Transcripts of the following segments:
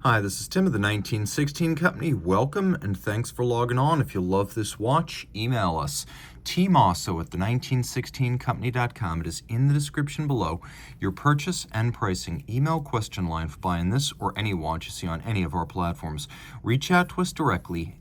Hi, this is Tim of the 1916 Company. Welcome and thanks for logging on. If you love this watch, email us. Team Mosso at the 1916company.com. It is in the description below. Your purchase and pricing email question line for buying this or any watch you see on any of our platforms. Reach out to us directly.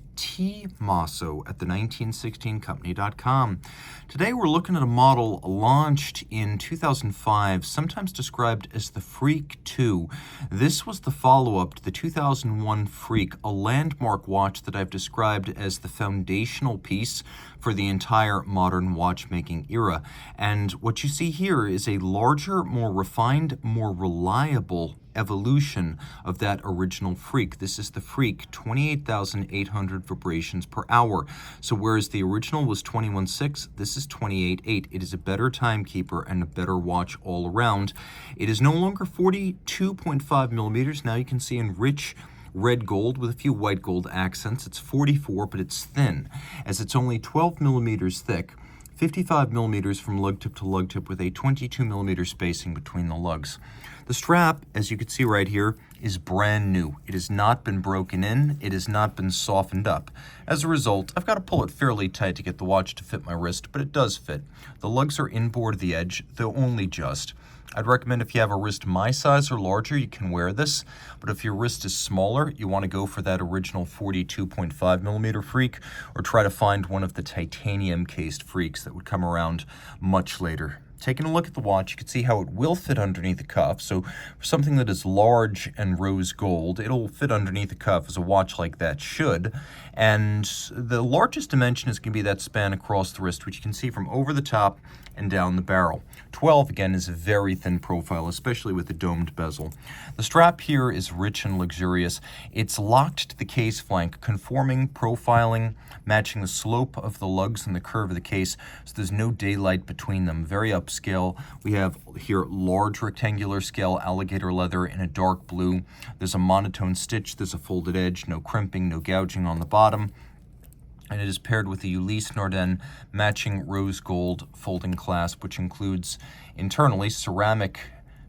Mosso at the 1916company.com. Today we're looking at a model launched in 2005, sometimes described as the Freak 2. This was the follow-up to the 2001 Freak, a landmark watch that I've described as the foundational piece for the entire modern watchmaking era. And what you see here is a larger, more refined, more reliable evolution of that original Freak. This is the Freak, 28,800 vibrations per hour. So whereas the original was 21.6, this is 28.8. It is a better timekeeper and a better watch all around. It is no longer 42.5 millimeters. Now you can see in rich red gold with a few white gold accents. It's 44, but it's thin, as it's only 12 millimeters thick, 55 millimeters from lug tip to lug tip with a 22 millimeter spacing between the lugs. The strap, as you can see right here, is brand new. It has not been broken in. It has not been softened up. As a result, I've got to pull it fairly tight to get the watch to fit my wrist, but it does fit. The lugs are inboard of the edge, though only just. I'd recommend if you have a wrist my size or larger, you can wear this. But if your wrist is smaller, you want to go for that original 42.5 millimeter Freak, or try to find one of the titanium cased Freaks that would come around much later. Taking a look at the watch, you can see how it will fit underneath the cuff. So for something that is large and rose gold, it'll fit underneath the cuff as a watch like that should. And the largest dimension is going to be that span across the wrist, which you can see from over the top and down the barrel. 12, again, is a very thin profile, especially with the domed bezel. The strap here is rich and luxurious. It's locked to the case flank, conforming, profiling, matching the slope of the lugs and the curve of the case, so there's no daylight between them. Very upscale. We have here large rectangular scale alligator leather in a dark blue. There's a monotone stitch, there's a folded edge, no crimping, no gouging on the bottom. And it is paired with the Ulysse Nardin matching rose gold folding clasp, which includes internally ceramic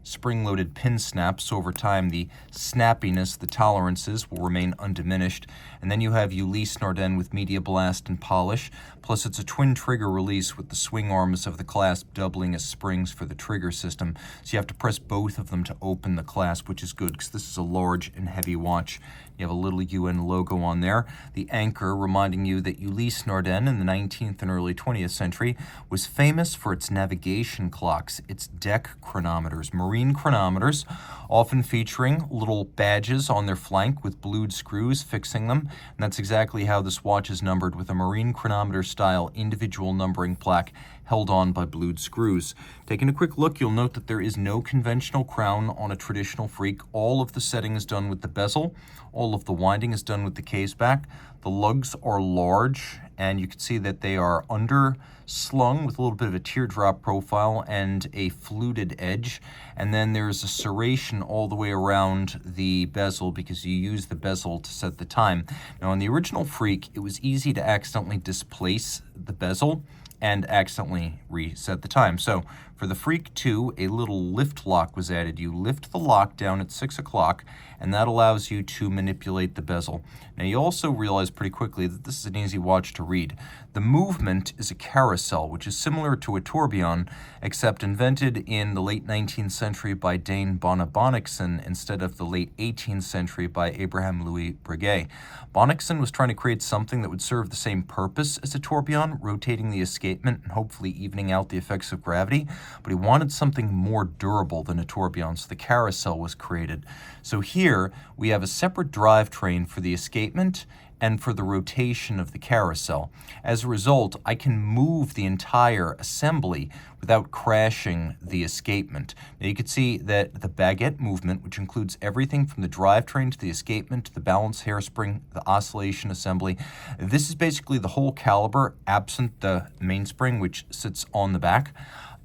spring-loaded pin snaps, so over time the snappiness, the tolerances will remain undiminished. And then you have Ulysse Nardin with media blast and polish, plus it's a twin trigger release with the swing arms of the clasp doubling as springs for the trigger system. So you have to press both of them to open the clasp, which is good because this is a large and heavy watch. You have a little UN logo on there. The anchor reminding you that Ulysse Nardin in the 19th and early 20th century was famous for its navigation clocks, its deck chronometers, marine chronometers, often featuring little badges on their flank with blued screws fixing them. And that's exactly how this watch is numbered, with a marine chronometer style individual numbering plaque held on by blued screws. Taking a quick look, you'll note that there is no conventional crown on a traditional Freak. All of the setting is done with the bezel. All of the winding is done with the case back. The lugs are large, and you can see that they are underslung with a little bit of a teardrop profile and a fluted edge. And then there's a serration all the way around the bezel because you use the bezel to set the time. Now, on the original Freak, it was easy to accidentally displace the bezel and accidentally reset the time. So for the Freak 2, a little lift lock was added. You lift the lock down at 6 o'clock, and that allows you to manipulate the bezel. Now you also realize pretty quickly that this is an easy watch to read. The movement is a carrousel, which is similar to a tourbillon, except invented in the late 19th century by Dane Bonnickson instead of the late 18th century by Abraham Louis Breguet. Bonnickson was trying to create something that would serve the same purpose as a tourbillon, rotating the escapement and hopefully evening out the effects of gravity, but he wanted something more durable than a tourbillon, so the carousel was created. So here we have a separate drivetrain for the escapement and for the rotation of the carousel. As a result, I can move the entire assembly without crashing the escapement. Now you can see that the baguette movement, which includes everything from the drivetrain to the escapement to the balance hairspring, the oscillation assembly, this is basically the whole caliber absent the mainspring, which sits on the back.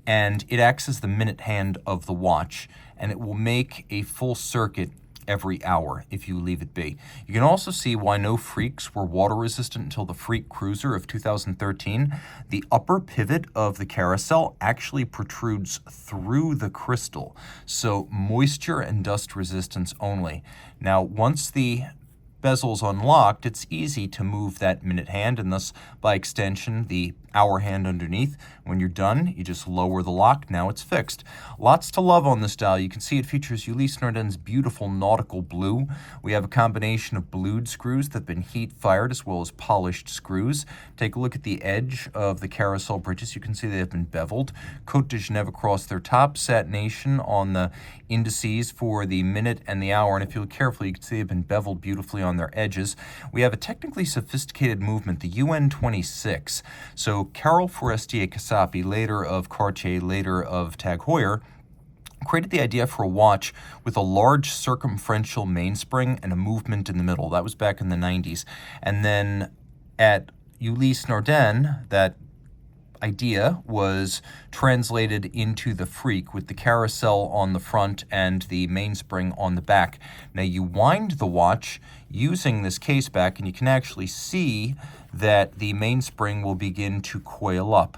And it acts as the minute hand of the watch, and it will make a full circuit every hour if you leave it be. You can also see why no Freaks were water resistant until the Freak Cruiser of 2013. The upper pivot of the carousel actually protrudes through the crystal, so moisture and dust resistance only. Now, once the bezel's unlocked, it's easy to move that minute hand and thus, by extension, the hour hand underneath. When you're done, you just lower the lock. Now it's fixed. Lots to love on this dial. You can see it features Ulysse Nardin's beautiful nautical blue. We have a combination of blued screws that have been heat fired as well as polished screws. Take a look at the edge of the carousel bridges. You can see they have been beveled. Cote de Genève across their top, satination on the indices for the minute and the hour, and if you look carefully, you can see they've been beveled beautifully on their edges. We have a technically sophisticated movement, the UN-26. So Carol Forestier-Casapi, later of Cartier, later of Tag Heuer, created the idea for a watch with a large circumferential mainspring and a movement in the middle. That was back in the 90s. And then at Ulysse Nardin, that idea was translated into the Freak with the carousel on the front and the mainspring on the back. Now you wind the watch using this case back, and you can actually see that the mainspring will begin to coil up.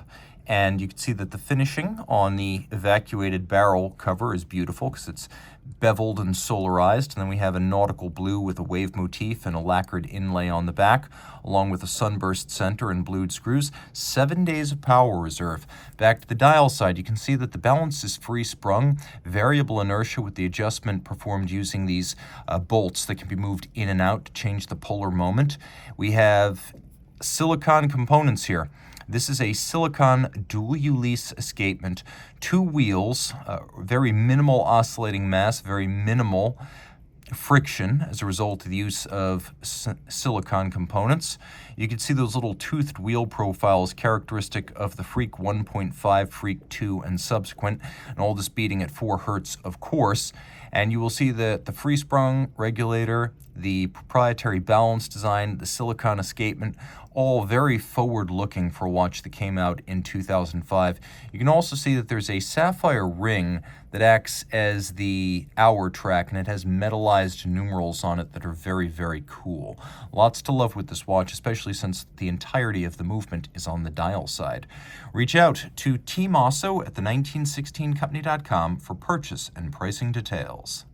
And you can see that the finishing on the evacuated barrel cover is beautiful because it's beveled and solarized. And then we have a nautical blue with a wave motif and a lacquered inlay on the back, along with a sunburst center and blued screws. 7 days of power reserve. Back to the dial side, you can see that the balance is free sprung, variable inertia with the adjustment performed using these bolts that can be moved in and out to change the polar moment. We have silicon components here. This is a silicon dual Ulysse escapement, 2 wheels, very minimal oscillating mass, very minimal friction as a result of the use of silicon components. You can see those little toothed wheel profiles characteristic of the Freak 1.5, Freak 2, and subsequent, and all this beating at 4 Hertz, of course. And you will see that the free-sprung regulator, the proprietary balance design, the silicon escapement, all very forward-looking for a watch that came out in 2005. You can also see that there's a sapphire ring that acts as the hour track, and it has metallized numerals on it that are very, very cool. Lots to love with this watch, especially since the entirety of the movement is on the dial side. Reach out to Team Mosso at the 1916company.com for purchase and pricing details.